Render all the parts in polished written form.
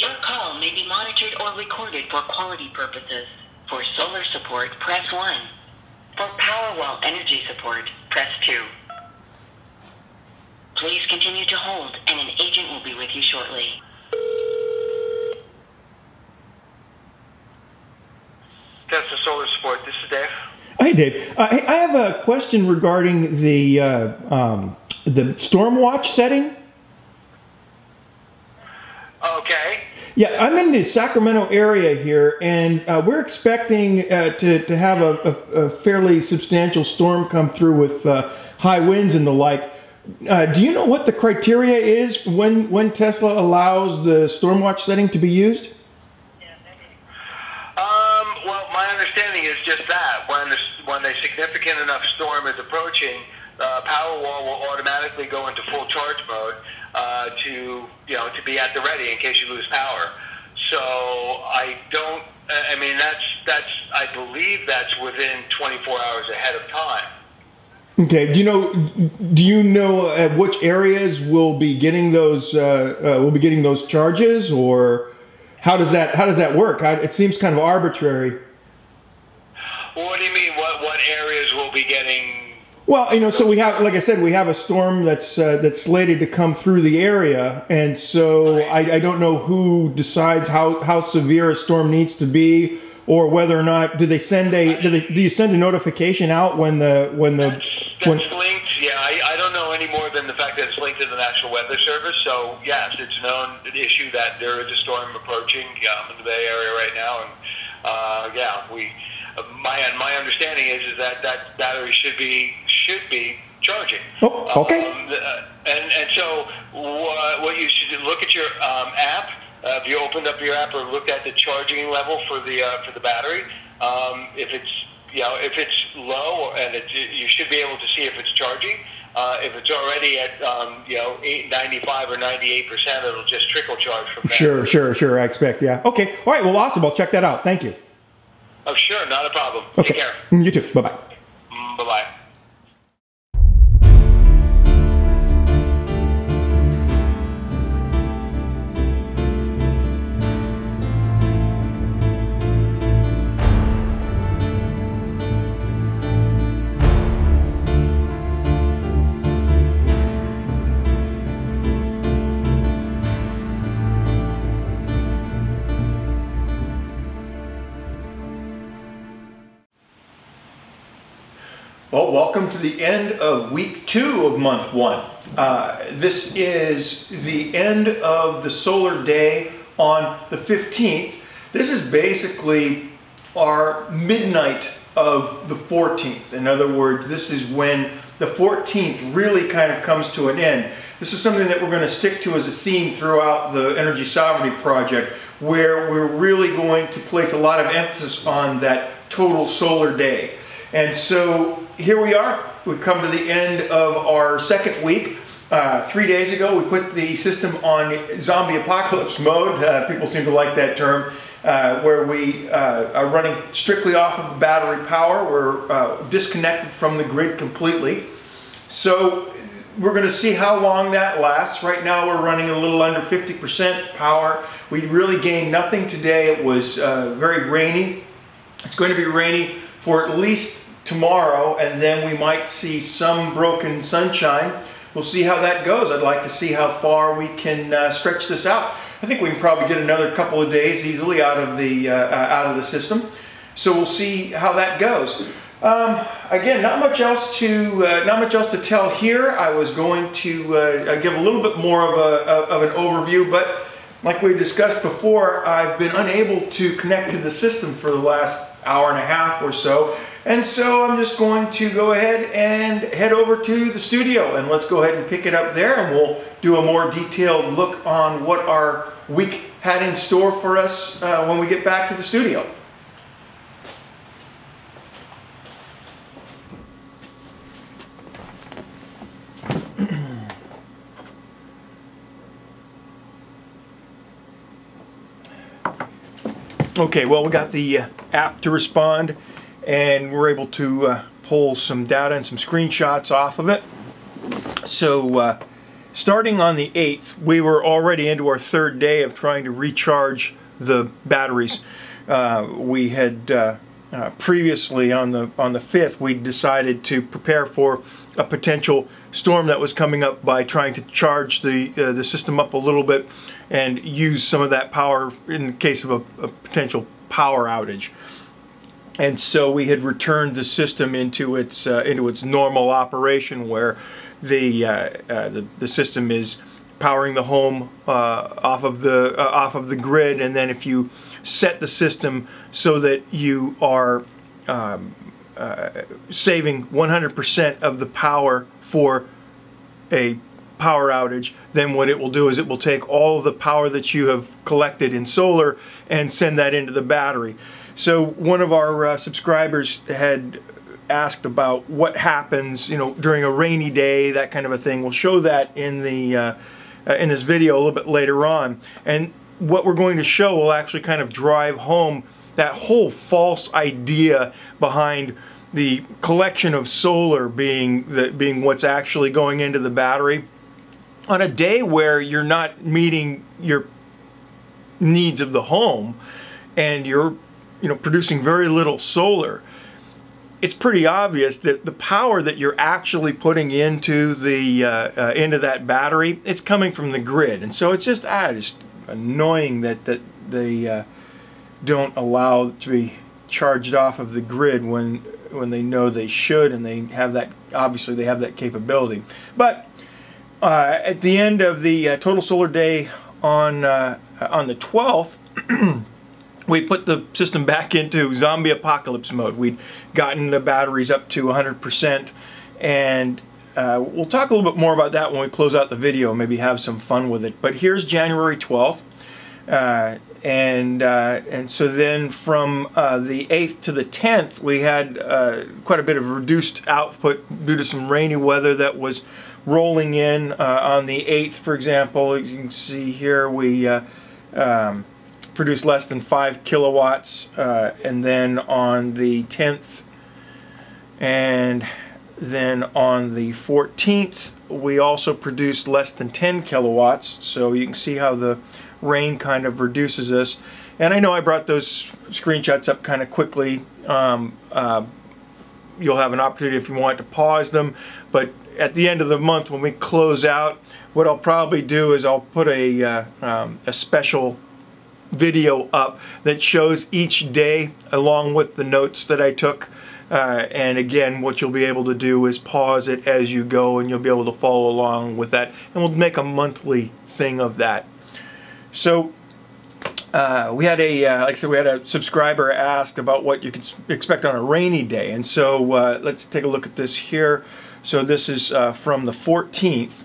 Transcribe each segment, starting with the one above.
Your call may be monitored or recorded for quality purposes. For solar support, press 1. For Powerwall energy support, press 2. Please continue to hold, and an agent will be with you shortly. Tesla Solar Support, this is Dave. Hi, Dave. I have a question regarding the Stormwatch setting. Okay. Yeah, I'm in the Sacramento area here, and we're expecting to have a fairly substantial storm come through with high winds and the like. Do you know what the criteria is when Tesla allows the Stormwatch setting to be used? Well, my understanding is just that when a significant enough storm is approaching, Powerwall will automatically go into full charge mode to be at the ready in case you lose power. So I believe that's within 24 hours ahead of time. Okay. Do you know at which areas will be getting those charges, or how does that work? It seems kind of arbitrary. Well, what do you mean? What areas will be getting? Well, so we have, like I said, we have a storm that's slated to come through the area, and so I don't know who decides how severe a storm needs to be, or whether or not do you send a notification out when that's linked? Yeah, I don't know any more than the fact that it's linked to the National Weather Service. So yes, it's a known issue that there is a storm approaching in the Bay Area right now, and my understanding is that battery should be charging. Oh, okay. And so what you should do, look at your app. If you opened up your app or looked at the charging level for the battery, if it's low, and you should be able to see if it's charging. If it's already at 95 or 98%, it'll just trickle charge from there. Sure. I expect, yeah. Okay. All right. Well, awesome. I'll check that out. Thank you. Oh, sure. Not a problem. Okay. Take care. You too. Bye-bye. Bye-bye. Well, welcome to the end of week 2 of month 1. This is the end of the solar day on the 15th. This is basically our midnight of the 14th. In other words, this is when the 14th really kind of comes to an end. This is something that we're going to stick to as a theme throughout the Energy Sovereignty Project, where we're really going to place a lot of emphasis on that total solar day. And so here we are. We've come to the end of our second week. 3 days ago, we put the system on zombie apocalypse mode. People seem to like that term, where we are running strictly off of the battery power. We're disconnected from the grid completely. So we're going to see how long that lasts. Right now, we're running a little under 50% power. We really gained nothing today. It was very rainy. It's going to be rainy for at least tomorrow, and then we might see some broken sunshine. We'll see how that goes. I'd like to see how far we can stretch this out. I think we can probably get another couple of days easily out of the system. So we'll see how that goes. Again, not much else to tell here. I was going to give a little bit more of an overview, but like we discussed before, I've been unable to connect to the system for the last hour and a half or so. And so I'm just going to go ahead and head over to the studio, and let's go ahead and pick it up there, and we'll do a more detailed look on what our week had in store for us when we get back to the studio. Okay, well, we got the app to respond, and we're able to pull some data and some screenshots off of it. So starting on the 8th, we were already into our 3rd day of trying to recharge the batteries. We had previously on the 5th, we decided to prepare for a potential storm that was coming up by trying to charge the system up a little bit and use some of that power in the case of a potential power outage. And so we had returned the system into its normal operation, where the system is powering the home off of the grid, and then if you set the system so that you are saving 100% of the power for a power outage, then what it will do is it will take all of the power that you have collected in solar and send that into the battery. So one of our subscribers had asked about what happens, during a rainy day, that kind of a thing. We'll show that in the in this video a little bit later on, and what we're going to show will actually kind of drive home that whole false idea behind the collection of solar being what's actually going into the battery. On a day where you're not meeting your needs of the home and you're producing very little solar, it's pretty obvious that the power that you're actually putting into into that battery, it's coming from the grid. And so it's just annoying that they don't allow it to be charged off of the grid when they know they should, and they have that, obviously they have that capability. But at the end of the total solar day on the 12th, we put the system back into zombie apocalypse mode. We'd gotten the batteries up to 100%, and we'll talk a little bit more about that when we close out the video, maybe have some fun with it. But here's January 12th, and so then from the 8th to the 10th, we had quite a bit of reduced output due to some rainy weather that was rolling in. On the 8th, for example, as you can see here, we produced less than 5 kilowatts, and then on the 10th and then on the 14th we also produced less than 10 kilowatts. So you can see how the rain kind of reduces this. And I know I brought those screenshots up kind of quickly. You'll have an opportunity if you want to pause them, but at the end of the month when we close out, what I'll probably do is I'll put a special video up that shows each day along with the notes that I took, and again what you'll be able to do is pause it as you go, and you'll be able to follow along with that, and we'll make a monthly thing of that. So we had like I said, we had a subscriber ask about what you could expect on a rainy day, and so let's take a look at this here. So this is from the 14th,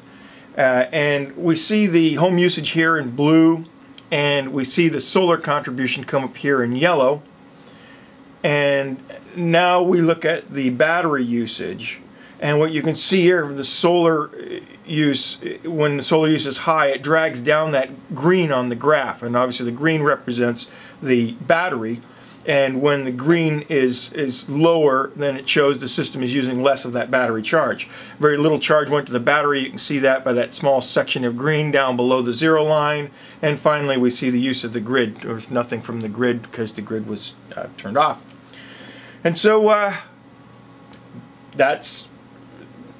and we see the home usage here in blue, and we see the solar contribution come up here in yellow. And now we look at the battery usage, and what you can see here, the solar use, when the solar use is high, it drags down that green on the graph, and obviously the green represents the battery, and when the green is lower, then it shows the system is using less of that battery charge. Very little charge went to the battery. You can see that by that small section of green down below the 0 line. And finally we see the use of the grid. There was nothing from the grid because the grid was turned off. And so that's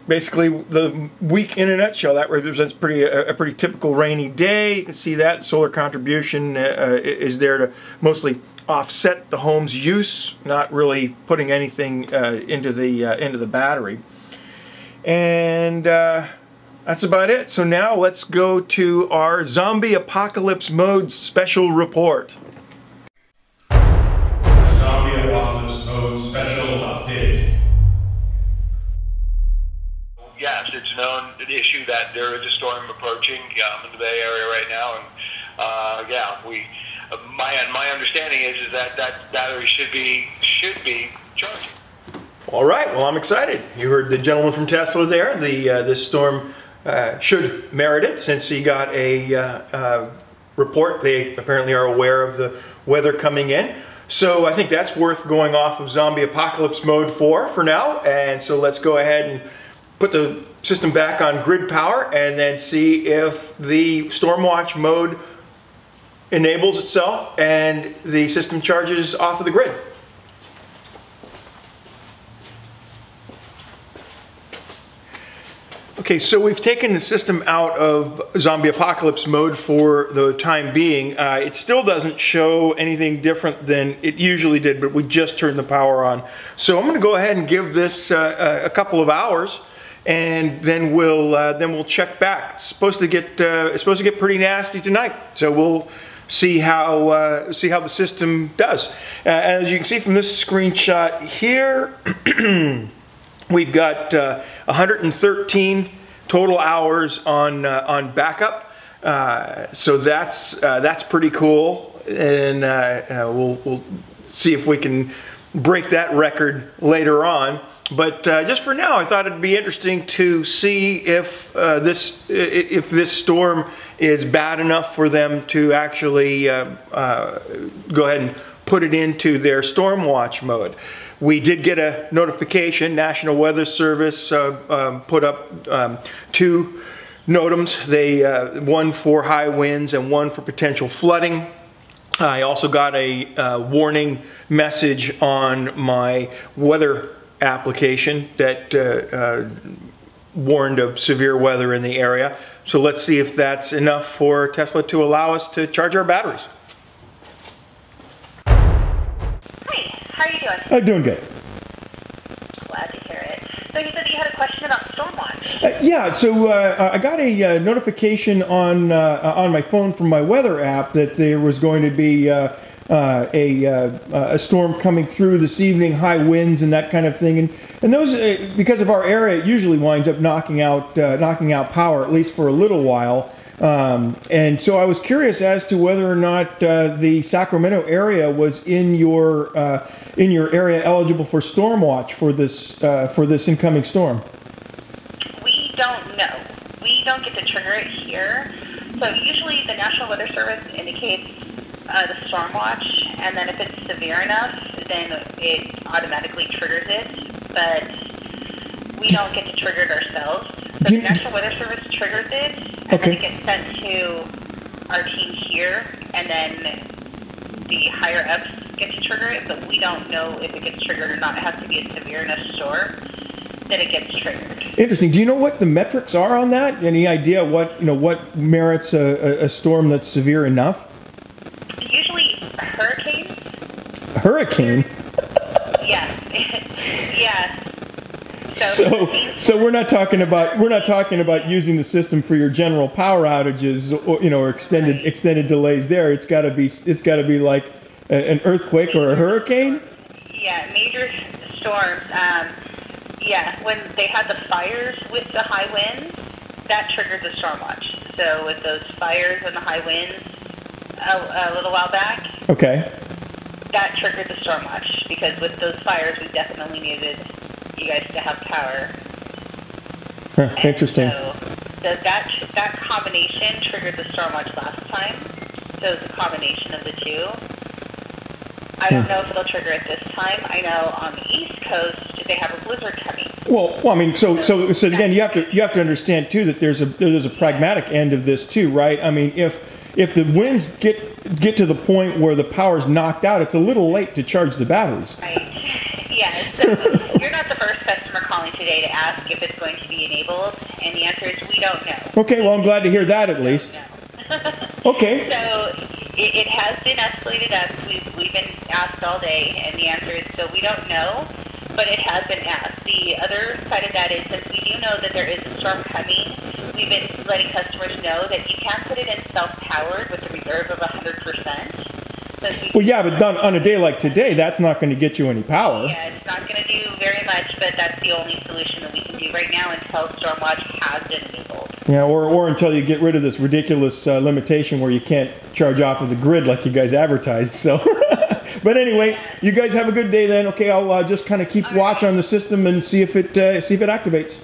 basically the week in a nutshell. That represents a pretty typical rainy day. You can see that solar contribution is there to mostly offset the home's use, not really putting anything into the battery. And that's about it. So now let's go to our zombie apocalypse mode special report. Zombie apocalypse mode special update. Yes, it's a known issue that there is a storm approaching in the Bay Area right now, and yeah, my understanding is that battery should be charging. All right, well, I'm excited. You heard the gentleman from Tesla there. This storm should merit it, since he got a report. They apparently are aware of the weather coming in. So I think that's worth going off of zombie apocalypse mode for now. And so let's go ahead and put the system back on grid power and then see if the Stormwatch mode enables itself and the system charges off of the grid. Okay, so we've taken the system out of zombie apocalypse mode for the time being. It still doesn't show anything different than it usually did, but we just turned the power on. So I'm going to go ahead and give this a couple of hours, and then we'll check back. It's supposed to get pretty nasty tonight, so we'll see how the system does. As you can see from this screenshot here. We've got 113 total hours on backup, so that's pretty cool, and we'll see if we can break that record later on. But just for now, I thought it'd be interesting to see if this storm is bad enough for them to actually go ahead and put it into their Stormwatch mode. We did get a notification. National Weather Service put up 2 NOTAMs. One for high winds and one for potential flooding. I also got a warning message on my weather application that warned of severe weather in the area. So let's see if that's enough for Tesla to allow us to charge our batteries. How are you doing? I'm doing good. Glad to hear it. So you said you had a question about Stormwatch. Yeah, so I got a notification on my phone from my weather app that there was going to be a storm coming through this evening, high winds and that kind of thing. And those, because of our area, it usually winds up knocking out power, at least for a little while. And so I was curious as to whether or not the Sacramento area was in your area eligible for Stormwatch for this incoming storm. We don't know. We don't get to trigger it here. So usually the National Weather Service indicates the Stormwatch, and then if it's severe enough, then it automatically triggers it. But we don't get to trigger it ourselves. So the National Weather Service triggers it, and then it gets sent to our team here, and then the higher ups get to trigger it, but we don't know if it gets triggered or not. It has to be a severe enough storm that it gets triggered. Interesting. Do you know what the metrics are on that? Any idea what merits a storm that's severe enough? Usually hurricanes. A hurricane? Yeah. Yeah. So we're not talking about using the system for your general power outages, or extended delays there. It's got to be like an earthquake or a hurricane. Yeah, major storms. Yeah, when they had the fires with the high winds, that triggered the Stormwatch. So with those fires and the high winds a little while back, that triggered the Stormwatch, because with those fires we definitely needed you guys to have power. Interesting. So that combination triggered the Stormwatch last time. So it's a combination of the two. I don't know if it'll trigger it this time. I know on the East Coast they have a blizzard coming. Well, I mean, so again, you have to understand too that there's a pragmatic end of this too, right? I mean, if the winds get to the point where the power's knocked out, it's a little late to charge the batteries. Right. Yeah. So you're not the first customer calling today to ask if it's going to be enabled, and the answer is we don't know. Okay. Well, I'm glad to hear that at least. Okay. So it has been escalated up. We've been asked all day, and the answer is so we don't know, but it has been asked. The other side of that is, since we do know that there is a storm coming, we've been letting customers know that you can put it in self-powered with a reserve of 100%. Well, yeah, but done on a day like today, that's not going to get you any power. Yeah, it's not going to do very much, but that's the only solution that we can do right now until Stormwatch has been enabled. Yeah, or until you get rid of this ridiculous limitation where you can't charge off of the grid like you guys advertised. So, but anyway, you guys have a good day then. Okay, I'll just kind of keep watch on the system and see if it activates.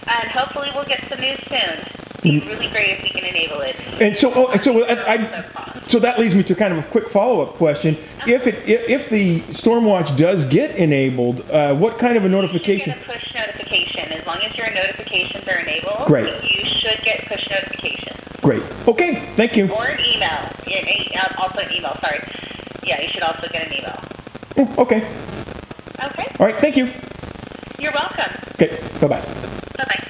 And hopefully we'll get some news soon. It'd be really great if we can enable it. And so that leads me to kind of a quick follow-up question. If the Stormwatch does get enabled, what kind of a notification? You get a push notification is long as your notifications are enabled, Great. you should get push notifications. Great. Okay, thank you. Or an email. Also an email, sorry. Yeah, you should also get an email. Okay. Okay. All right, thank you. You're welcome. Okay, bye-bye. Bye-bye.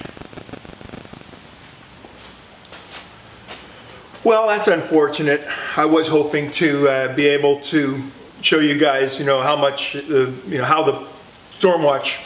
Well, that's unfortunate. I was hoping to be able to show you guys, how much, how the Stormwatch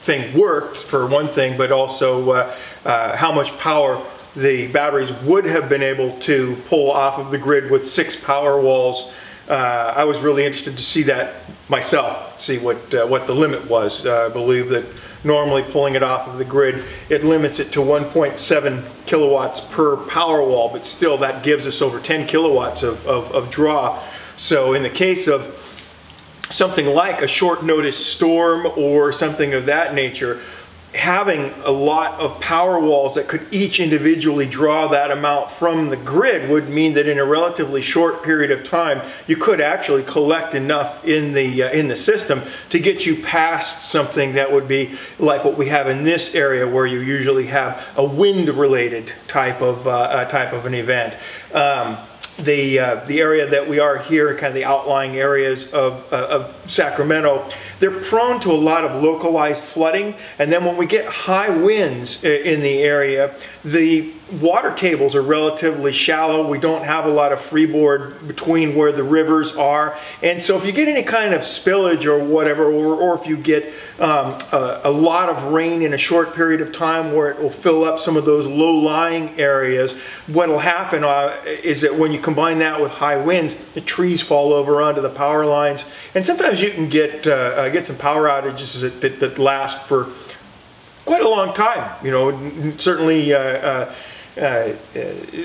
thing worked for one thing, but also how much power the batteries would have been able to pull off of the grid with 6 power walls. I was really interested to see that myself, see what the limit was. I believe that normally pulling it off of the grid, it limits it to 1.7 kilowatts per power wall, but still that gives us over 10 kilowatts of draw. So in the case of something like a short notice storm or something of that nature, having a lot of power walls that could each individually draw that amount from the grid would mean that in a relatively short period of time you could actually collect enough in the system to get you past something that would be like what we have in this area, where you usually have a wind related type of an event. The area that we are here, kind of the outlying areas of Sacramento, they're prone to a lot of localized flooding, and then when we get high winds in the area, the water tables are relatively shallow. We don't have a lot of freeboard between where the rivers are, and so if you get any kind of spillage or whatever, or if you get a lot of rain in a short period of time where it will fill up some of those low-lying areas, what will happen is that when you combine that with high winds, the trees fall over onto the power lines, and sometimes you can get some power outages that last for quite a long time. Certainly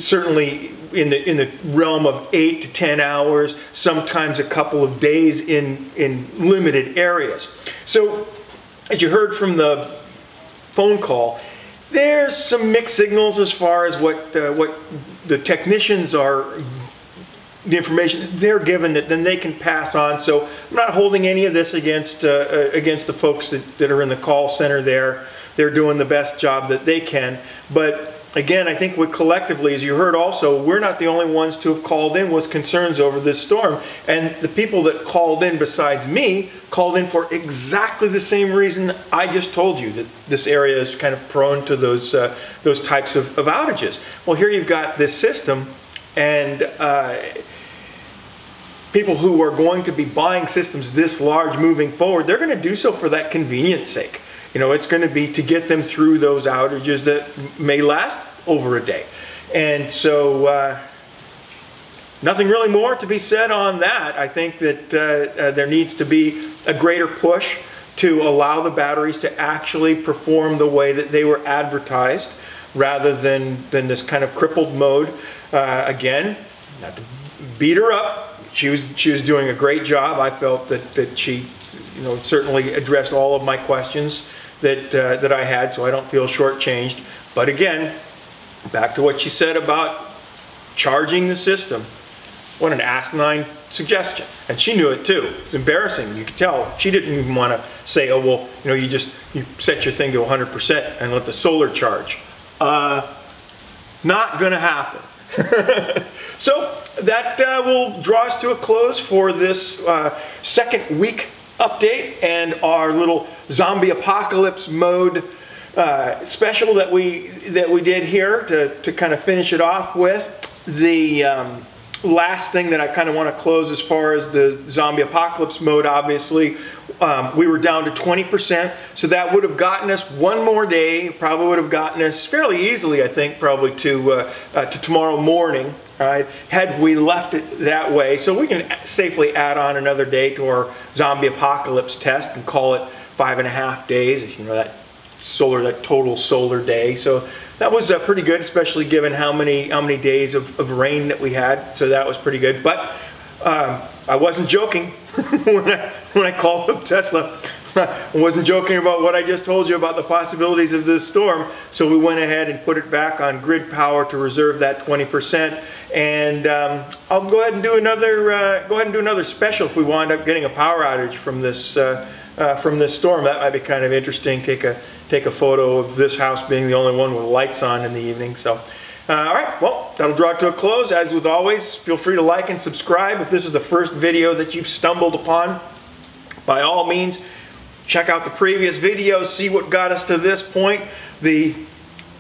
certainly in the realm of 8 to 10 hours, sometimes a couple of days in limited areas. So as you heard from the phone call, there's some mixed signals as far as what the technicians are, the information they're given that then they can pass on. So I'm not holding any of this against the folks that are in the call center there. They're doing the best job that they can. But again, I think we collectively, as you heard also, we're not the only ones to have called in with concerns over this storm. And the people that called in besides me called in for exactly the same reason I just told you, that this area is kind of prone to those types of outages. Well, here you've got this system, and people who are going to be buying systems this large moving forward, they're going to do so for that convenience sake. It's going to be to get them through those outages that may last over a day. And so nothing really more to be said on that. I think that there needs to be a greater push to allow the batteries to actually perform the way that they were advertised, rather than this kind of crippled mode. Again, not to beat her up, she was doing a great job. I felt that she certainly addressed all of my questions that I had, so I don't feel shortchanged. But again, back to what she said about charging the system. What an asinine suggestion. And she knew it too. It's embarrassing. You could tell she didn't even want to say, oh well, you set your thing to 100% and let the solar charge. Not gonna happen. So that will draw us to a close for this second week update and our little zombie apocalypse mode special that we did here to kind of finish it off with. The last thing that I kind of want to close as far as the zombie apocalypse mode, obviously we were down to 20%, so that would have gotten us one more day, probably would have gotten us fairly easily, I think, probably to tomorrow morning. Right, had we left it that way, so we can safely add on another day to our zombie apocalypse test and call it 5.5 days. That total solar day. So that was pretty good, especially given how many days of rain that we had. So that was pretty good. But I wasn't joking when I called up Tesla I wasn't joking about what I just told you about the possibilities of this storm. So we went ahead and put it back on grid power to reserve that 20%. And I'll go ahead and do another special if we wind up getting a power outage from this storm. That might be kind of interesting. Take a photo of this house being the only one with lights on in the evening. So. All right, well, that'll draw it to a close. As with always, feel free to like and subscribe. If this is the first video that you've stumbled upon, by all means, check out the previous videos, see what got us to this point. The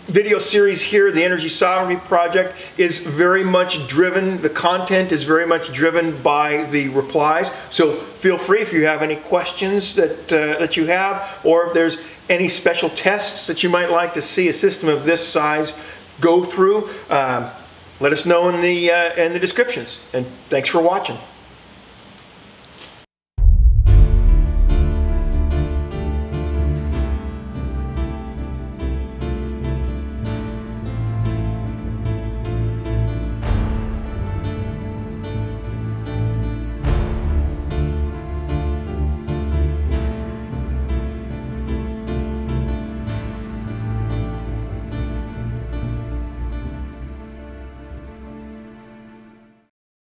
video series here, the Energy Sovereignty Project, is very much driven, the content is very much driven by the replies. So feel free if you have any questions that you have, or if there's any special tests that you might like to see a system of this size go through, let us know in the descriptions. And thanks for watching.